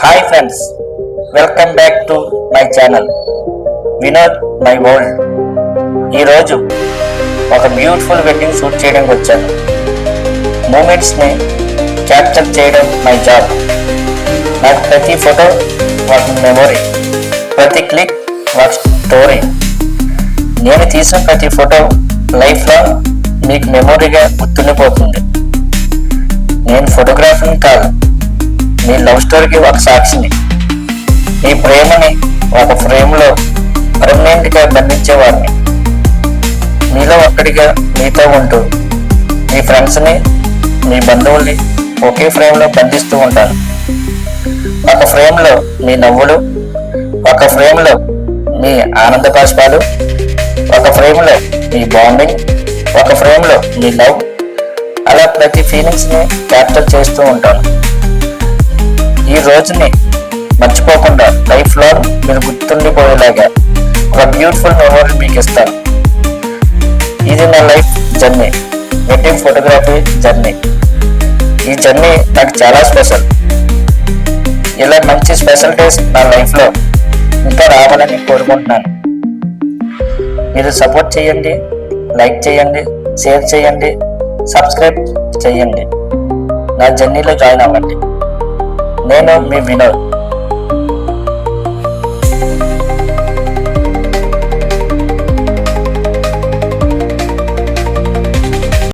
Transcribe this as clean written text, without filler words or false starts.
Hi friends, welcome back to my channel Vinod my world. ఈరోజు ఒక beautiful wedding shoot చేయడానికి వచ్చాను. మూమెంట్స్ని క్యాప్చర్ చేయడం మై జాబ్. నాకు ప్రతి ఫోటో ఒక మెమొరీ, ప్రతి క్లిక్ ఒక స్టోరీ. నేను తీసిన ప్రతి ఫోటో లైఫ్లో మీకు మెమొరీగా గుర్తుండిపోతుంది. నేను ఫోటోగ్రాఫర్ని కాదు, మీ లవ్ స్టోరీకి ఒక సాక్షిని. మీ ప్రేమని ఒక ఫ్రేమ్లో పర్మనెంట్గా బంధించేవాడిని. మీలో ఒక్కడిగా మీతో ఉంటూ మీ ఫ్రెండ్స్ని, మీ బంధువుల్ని ఒకే ఫ్రేమ్లో బంధిస్తూ ఉంటాను. ఒక ఫ్రేమ్లో మీ నవ్వులు, ఒక ఫ్రేమ్లో మీ ఆనంద బాష్పాలు, ఒక ఫ్రేమ్లో మీ బాండింగ్, ఒక ఫ్రేమ్లో మీ లవ్. అలా ప్రతి ఫీలింగ్స్ని క్యాప్చర్ చేస్తూ ఉంటాను. ఈ రోజుని మర్చిపోకుండా లైఫ్ లాంగ్ మీరు గుర్తుండిపోయేలాగా ఒక బ్యూటిఫుల్ మెమొరీ మీకు ఇస్తాను. ఇది నా life journey, wedding photography journey. ఈ జర్నీ నాకు చాలా స్పెషల్. ఇలా మంచి స్పెషల్ డేస్ నా లైఫ్లో ఇంకా రావాలని కోరుకుంటున్నాను. మీరు సపోర్ట్ చేయండి, లైక్ చేయండి, షేర్ చేయండి, సబ్స్క్రైబ్ చేయండి. నా జర్నీలో జాయిన్ అవ్వండి. నేను మీ వినోద్.